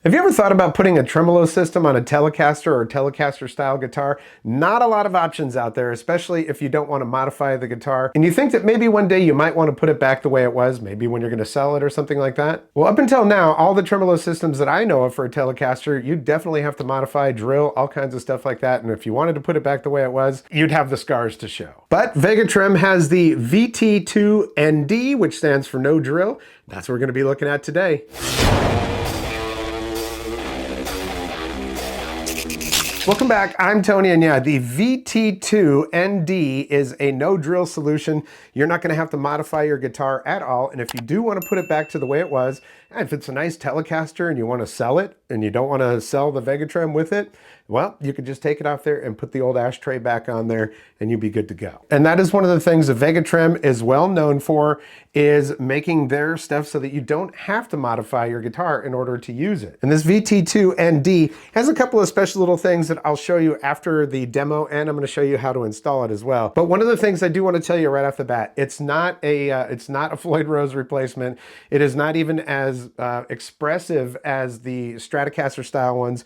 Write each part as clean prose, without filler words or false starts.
Have you ever thought about putting a tremolo system on a Telecaster or Telecaster-style guitar? Not a lot of options out there, especially if you don't want to modify the guitar, and you think that maybe one day you might want to put it back the way it was, maybe when you're going to sell it or something like that. Well, up until now, all the tremolo systems that I know of for a Telecaster, you definitely have to modify, drill, all kinds of stuff like that, and if you wanted to put it back the way it was, you'd have the scars to show. But VegaTrem has the VT2ND, which stands for no drill. That's what we're going to be looking at today. Welcome back, I'm Tony, and yeah, the VT2ND is a no drill solution. You're not gonna have to modify your guitar at all, and if you do wanna put it back to the way it was, and if it's a nice Telecaster and you wanna sell it, and you don't wanna sell the VegaTrem with it, well, you could just take it off there and put the old ashtray back on there and you'd be good to go. And that is one of the things that VegaTrem is well known for, is making their stuff so that you don't have to modify your guitar in order to use it. And this VT2ND has a couple of special little things that I'll show you after the demo, and I'm gonna show you how to install it as well. But one of the things I do want to tell you right off the bat, it's not a Floyd Rose replacement. It is not even as expressive as the Stratocaster style ones.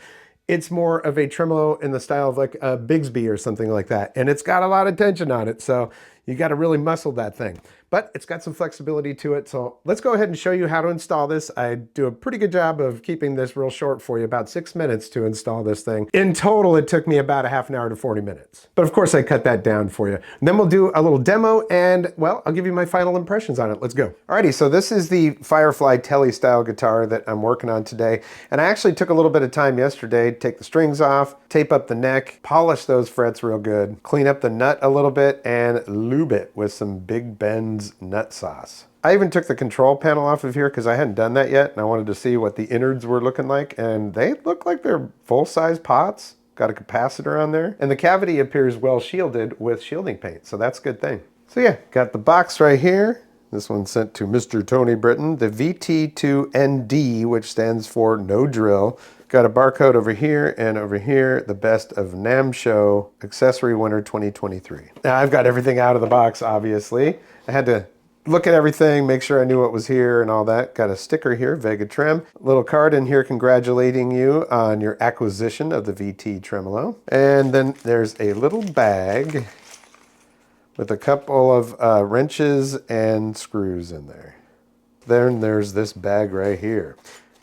It's more of a tremolo in the style of like a Bigsby or something like that. And it's got a lot of tension on it, so you got to really muscle that thing. But it's got some flexibility to it, so let's go ahead and show you how to install this. I do a pretty good job of keeping this real short for you, about 6 minutes to install this thing. In total, it took me about a half an hour to 40 minutes. But of course, I cut that down for you. And then we'll do a little demo, and well, I'll give you my final impressions on it. Let's go. Alrighty, so this is the Firefly Tele style guitar that I'm working on today. And I actually took a little bit of time yesterday to take the strings off, tape up the neck, polish those frets real good, clean up the nut a little bit, and lube it with some Big Ben's nut sauce. I even took the control panel off of here because I hadn't done that yet, and I wanted to see what the innards were looking like, and they look like they're full-size pots. Got a capacitor on there, and the cavity appears well shielded with shielding paint, so that's a good thing. So yeah, got the box right here. This one's sent to Mr. Tony Britton, the VT2ND, which stands for no drill. Got a barcode over here and over here, the best of NAMM Show Accessory Winter 2023. Now I've got everything out of the box, obviously. I had to look at everything, make sure I knew what was here and all that. Got a sticker here, VegaTrem. A little card in here congratulating you on your acquisition of the VT Tremolo. And then there's a little bag with a couple of wrenches and screws in there. Then there's this bag right here.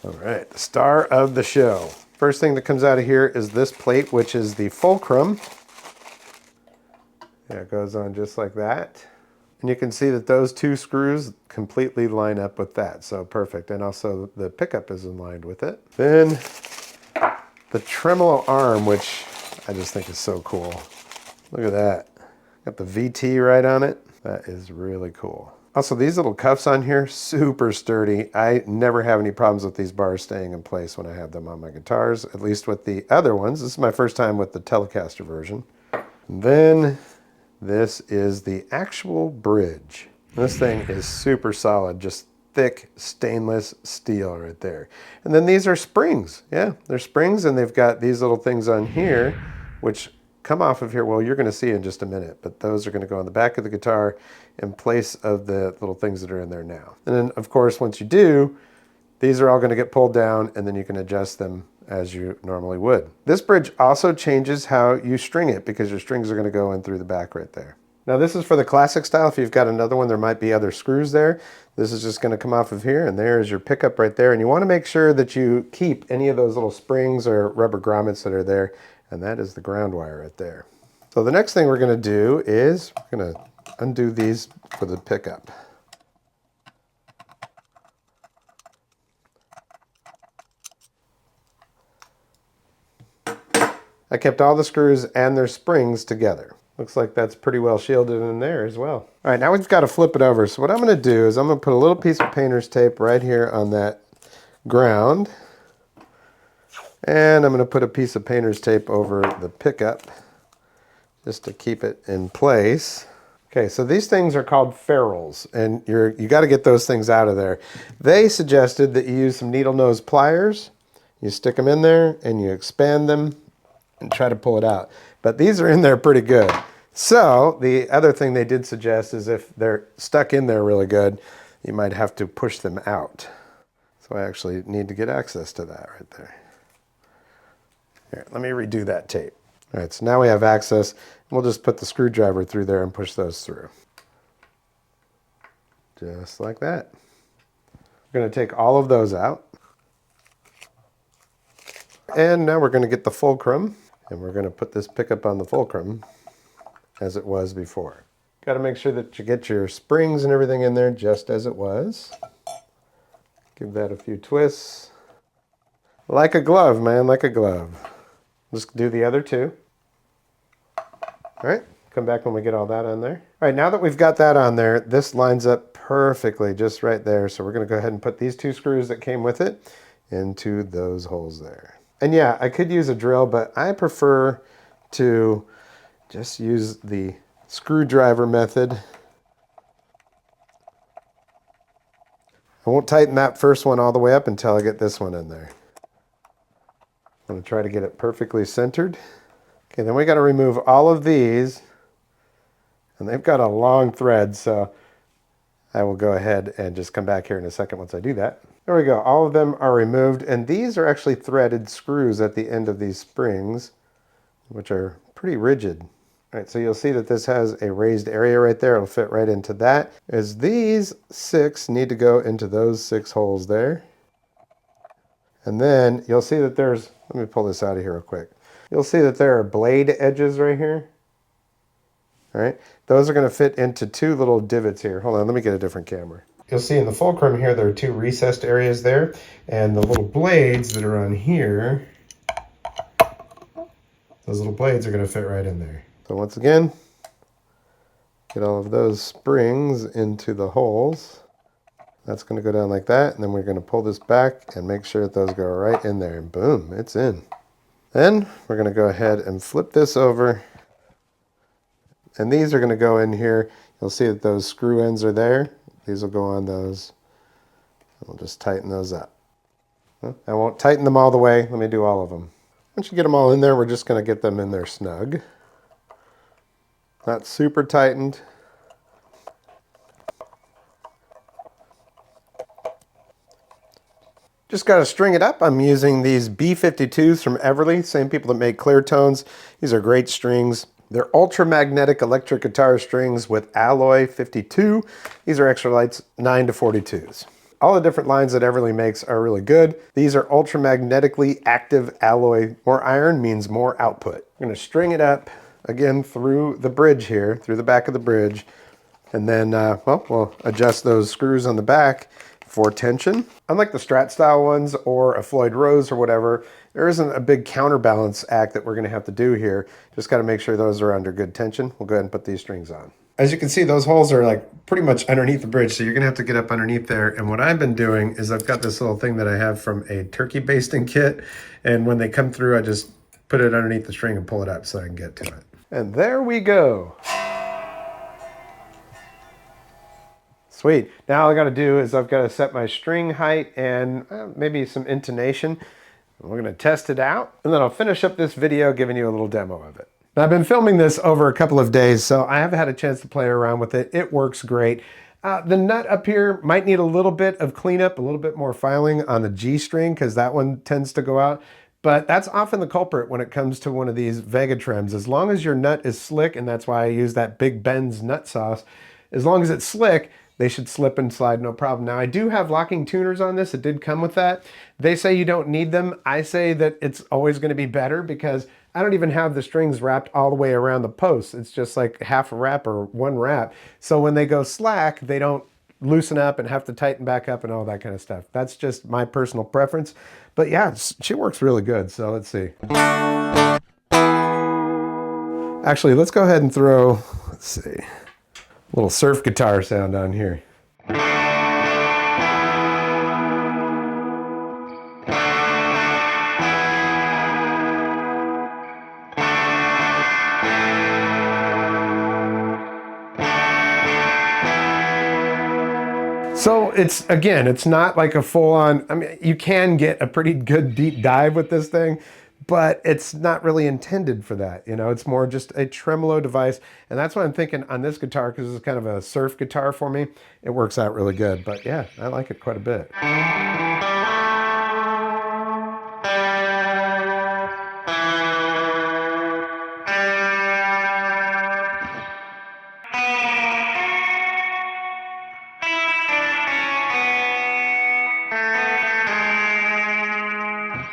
All right, the star of the show. First thing that comes out of here is this plate, which is the fulcrum. Yeah, it goes on just like that. And you can see that those two screws completely line up with that, so perfect. And also the pickup is in line with it. Then the tremolo arm, which I just think is so cool. Look at that. Got the VT right on it. That is really cool. Also, these little cuffs on here, super sturdy. I never have any problems with these bars staying in place when I have them on my guitars, at least with the other ones. This is my first time with the Telecaster version. And then this is the actual bridge. This thing is super solid, just thick stainless steel right there. And then these are springs. Yeah, they're springs, and they've got these little things on here, which come off of here. Well, you're going to see in just a minute, but those are going to go on the back of the guitar in place of the little things that are in there now. And then, of course, once you do, these are all going to get pulled down, and then you can adjust them as you normally would. This bridge also changes how you string it, because your strings are going to go in through the back right there. Now, this is for the classic style. If you've got another one, there might be other screws there. This is just going to come off of here, and there's your pickup right there. And you want to make sure that you keep any of those little springs or rubber grommets that are there, and that is the ground wire right there. So the next thing we're going to do is we're going to undo these for the pickup. I kept all the screws and their springs together. Looks like that's pretty well shielded in there as well. All right, now we've got to flip it over. So what I'm going to do is I'm going to put a little piece of painter's tape right here on that ground. And I'm going to put a piece of painter's tape over the pickup just to keep it in place. Okay, so these things are called ferrules, and you got to get those things out of there. They suggested that you use some needle nose pliers. You stick them in there and you expand them and try to pull it out. But these are in there pretty good. So the other thing they did suggest is if they're stuck in there really good, you might have to push them out. So I actually need to get access to that right there. Here, let me redo that tape. All right, so now we have access. We'll just put the screwdriver through there and push those through. Just like that. We're going to take all of those out. And now we're going to get the fulcrum, and we're going to put this pickup on the fulcrum as it was before. Got to make sure that you get your springs and everything in there just as it was. Give that a few twists. Like a glove, man, like a glove. Just do the other two. All right, come back when we get all that on there. All right, now that we've got that on there, this lines up perfectly just right there. So we're going to go ahead and put these two screws that came with it into those holes there. And yeah, I could use a drill, but I prefer to just use the screwdriver method. I won't tighten that first one all the way up until I get this one in there. I'm going to try to get it perfectly centered. Okay, then we got to remove all of these, and they've got a long thread, so I will go ahead and just come back here in a second once I do that. There we go, all of them are removed, and these are actually threaded screws at the end of these springs, which are pretty rigid. All right, so you'll see that this has a raised area right there. It'll fit right into that. As these 6 need to go into those 6 holes there. And then you'll see that there's, let me pull this out of here real quick. You'll see that there are blade edges right here. All right, those are going to fit into 2 little divots here. Hold on, let me get a different camera. You'll see in the fulcrum here, there are 2 recessed areas there, and the little blades that are on here, those little blades are going to fit right in there. So once again, get all of those springs into the holes. That's going to go down like that, and then we're going to pull this back and make sure that those go right in there, and boom, it's in. Then we're going to go ahead and flip this over, and these are going to go in here. You'll see that those screw ends are there. These will go on those. We'll just tighten those up. I won't tighten them all the way. Let me do all of them. Once you get them all in there, we're just going to get them in there snug. Not super tightened. Just got to string it up. I'm using these B52s from Everly, same people that make clear tones. These are great strings. They're ultramagnetic electric guitar strings with alloy 52. These are extra lights 9 to 42s. All the different lines that Everly makes are really good. These are ultramagnetically active alloy. More iron means more output. I'm going to string it up again through the bridge here, through the back of the bridge. And then, well, we'll adjust those screws on the back for tension. Unlike the Strat style ones or a Floyd Rose or whatever, there isn't a big counterbalance act that we're going to have to do here. Just got to make sure those are under good tension. We'll go ahead and put these strings on. As you can see, those holes are like pretty much underneath the bridge, so you're going to have to get up underneath there. And what I've been doing is I've got this little thing that I have from a turkey basting kit, and when they come through, I just put it underneath the string and pull it up so I can get to it. And there we go. Sweet. Now all I got to do is I've got to set my string height and maybe some intonation. We're going to test it out, and then I'll finish up this video giving you a little demo of it. Now, I've been filming this over a couple of days, so I haven't had a chance to play around with it. It works great. The nut up here might need a little bit of cleanup, a little bit more filing on the G string, because that one tends to go out. But that's often the culprit when it comes to one of these VegaTrems. As long as your nut is slick, and that's why I use that Big Ben's nut sauce, as long as it's slick, they should slip and slide no problem. Now, I do have locking tuners on this. It did come with that. They say you don't need them. I say that it's always going to be better because I don't even have the strings wrapped all the way around the post. It's just like half a wrap or one wrap. So when they go slack, they don't loosen up and have to tighten back up and all that kind of stuff. That's just my personal preference. But yeah, she works really good. So let's see. Actually, let's go ahead and throw, let's see, a little surf guitar sound on here. So it's, again, it's not like a full-on, I mean, you can get a pretty good deep dive with this thing, but it's not really intended for that. You know, it's more just a tremolo device. And that's what I'm thinking on this guitar, because it's kind of a surf guitar for me. It works out really good, but yeah, I like it quite a bit.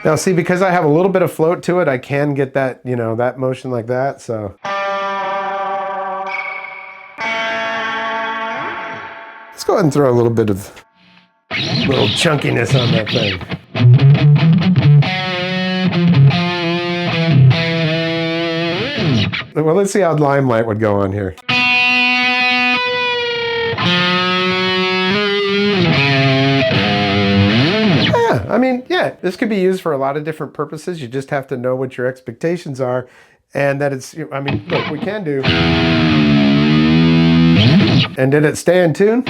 Now see, because I have a little bit of float to it, I can get that, you know, that motion like that, so. Let's go ahead and throw a little bit of little chunkiness on that thing. Well, let's see how Limelight would go on here. Yeah, I mean, yeah, this could be used for a lot of different purposes. You just have to know what your expectations are, and that it's, I mean, look, we can do. And did it stay in tune?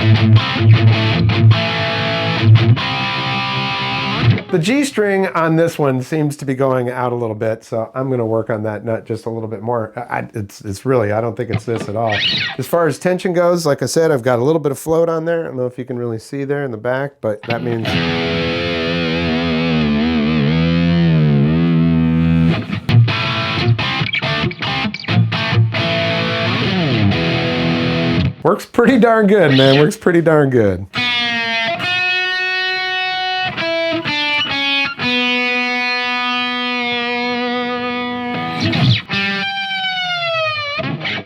The G string on this one seems to be going out a little bit, so I'm going to work on that nut just a little bit more. It's really, I don't think it's this at all. As far as tension goes, like I said, I've got a little bit of float on there. I don't know if you can really see there in the back, but that means... Works pretty darn good, man. Works pretty darn good.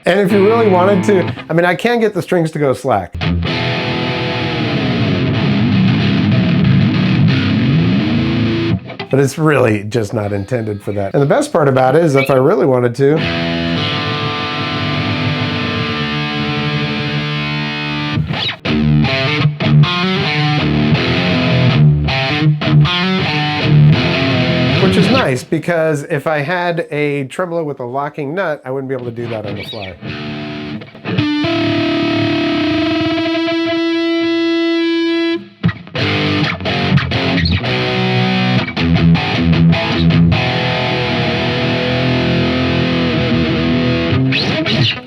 And if you really wanted to, I mean, I can get the strings to go slack. But it's really just not intended for that. And the best part about it is if I really wanted to, which is nice, because if I had a tremolo with a locking nut, I wouldn't be able to do that on the fly.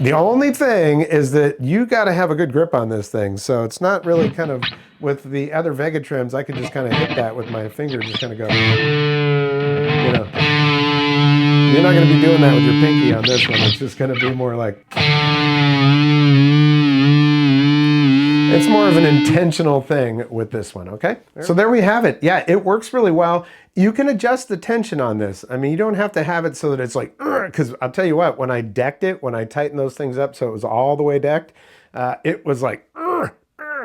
The only thing is that you got to have a good grip on this thing, so it's not really kind of, with the other VegaTrems, I can just kind of hit that with my finger, just kind of go, you know. You're not going to be doing that with your pinky on this one. It's just going to be more like, it's more of an intentional thing with this one, okay? So there we have it. Yeah, it works really well. You can adjust the tension on this. I mean, you don't have to have it so that it's like, because I'll tell you what, when I decked it, when I tightened those things up so it was all the way decked, it was like,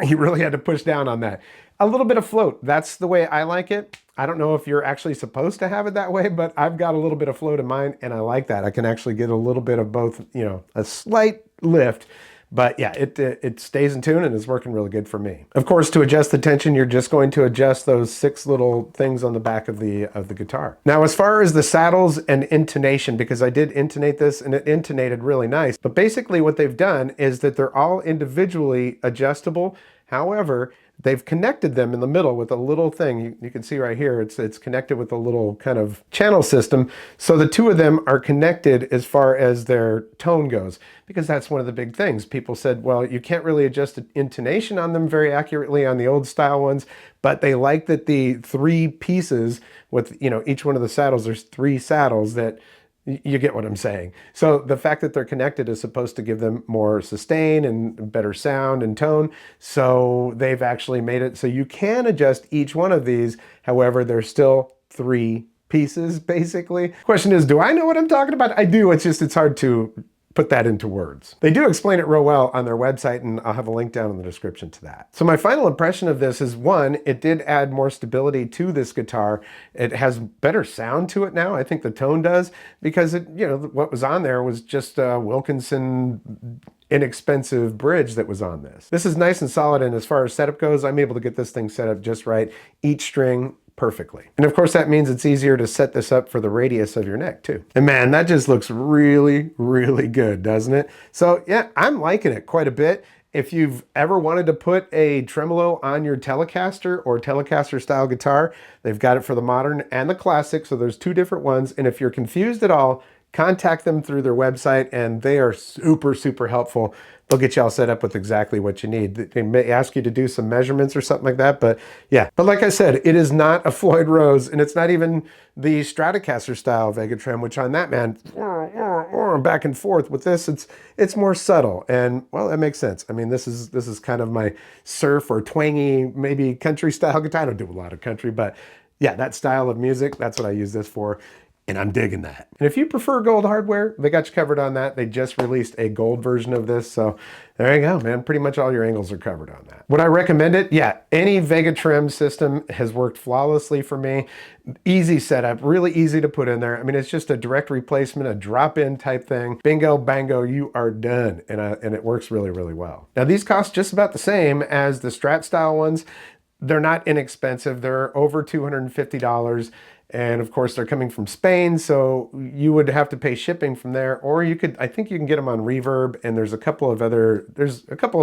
you really had to push down on that. A little bit of float, that's the way I like it. I don't know if you're actually supposed to have it that way, but I've got a little bit of float in mine, and I like that. I can actually get a little bit of both, you know, a slight lift, but yeah, it stays in tune and is working really good for me. Of course, to adjust the tension, you're just going to adjust those 6 little things on the back of the guitar. Now, as far as the saddles and intonation, because I did intonate this and it intonated really nice, but basically what they've done is that they're all individually adjustable. However, they've connected them in the middle with a little thing. You can see right here, it's connected with a little kind of channel system. So the two of them are connected as far as their tone goes, because that's one of the big things. People said, well, you can't really adjust the intonation on them very accurately on the old style ones, but they like that the 3 pieces with, you know, each one of the saddles, there's 3 saddles that, you get what I'm saying. So the fact that they're connected is supposed to give them more sustain and better sound and tone. So they've actually made it so you can adjust each one of these. However, there's still 3 pieces, basically. Question is, do I know what I'm talking about? I do, it's just, it's hard to put that into words. They do explain it real well on their website, and I'll have a link down in the description to that. So my final impression of this is, one, it did add more stability to this guitar. It has better sound to it now. I think the tone does, because it, you know, what was on there was just a Wilkinson inexpensive bridge that was on this. This is nice and solid, and as far as setup goes, I'm able to get this thing set up just right. Each string perfectly. And of course that means it's easier to set this up for the radius of your neck too. And man, that just looks really, really good, doesn't it? So yeah, I'm liking it quite a bit. If you've ever wanted to put a tremolo on your Telecaster or Telecaster style guitar, they've got it for the modern and the classic. So there's 2 different ones. And if you're confused at all, contact them through their website, and they are super, super helpful. They'll get you all set up with exactly what you need. They may ask you to do some measurements or something like that, but yeah. But like I said, it is not a Floyd Rose, and it's not even the Stratocaster-style VegaTrem, which on that, man, back and forth. With this, it's more subtle, and well, that makes sense. I mean, this is kind of my surf or twangy, maybe country style guitar. I don't do a lot of country, but Yeah, that style of music, that's what I use this for. And I'm digging that. And if you prefer gold hardware, they got you covered on that. They just released a gold version of this. So there you go, man. Pretty much all your angles are covered on that. Would I recommend it? Yeah, any VegaTrem system has worked flawlessly for me. Easy setup, really easy to put in there. I mean, it's just a direct replacement, a drop-in type thing. Bingo, bango, you are done. And it works really, really well. Now, these cost just about the same as the Strat style ones. They're not inexpensive. They're over $250. And of course, they're coming from Spain, so you would have to pay shipping from there, or you could, I think you can get them on Reverb, and there's a couple of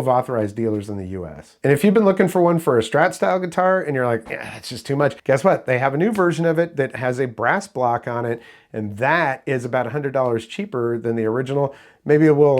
authorized dealers in the US. And if you've been looking for one for a Strat style guitar and you're like, yeah, it's just too much, guess what? They have a new version of it that has a brass block on it, and that is about $100 cheaper than the original. Maybe we'll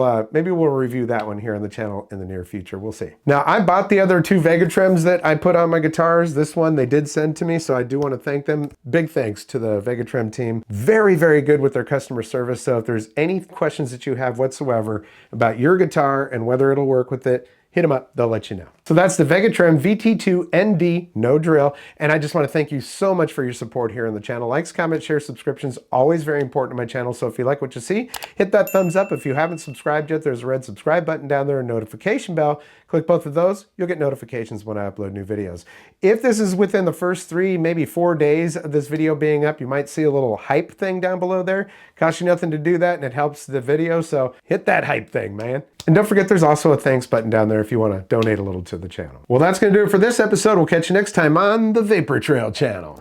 review that one here on the channel in the near future. We'll see. Now, I bought the other two VegaTrems that I put on my guitars. This one they did send to me, so I do want to thank them. Big thanks to the VegaTrem team. Very, very good with their customer service. So if there's any questions that you have whatsoever about your guitar and whether it'll work with it, hit them up, they'll let you know. So that's the VegaTrem VT2ND, no drill. And I just want to thank you so much for your support here on the channel. Likes, comments, shares, subscriptions, always very important to my channel. So if you like what you see, hit that thumbs up. If you haven't subscribed yet, there's a red subscribe button down there, a notification bell. Click both of those, you'll get notifications when I upload new videos. If this is within the first 3, maybe 4 days of this video being up, you might see a little hype thing down below there. Costs you nothing to do that, and it helps the video, so hit that hype thing, man. And don't forget, there's also a thanks button down there if you want to donate a little to the channel. Well, that's going to do it for this episode. We'll catch you next time on the Vapor Trail channel.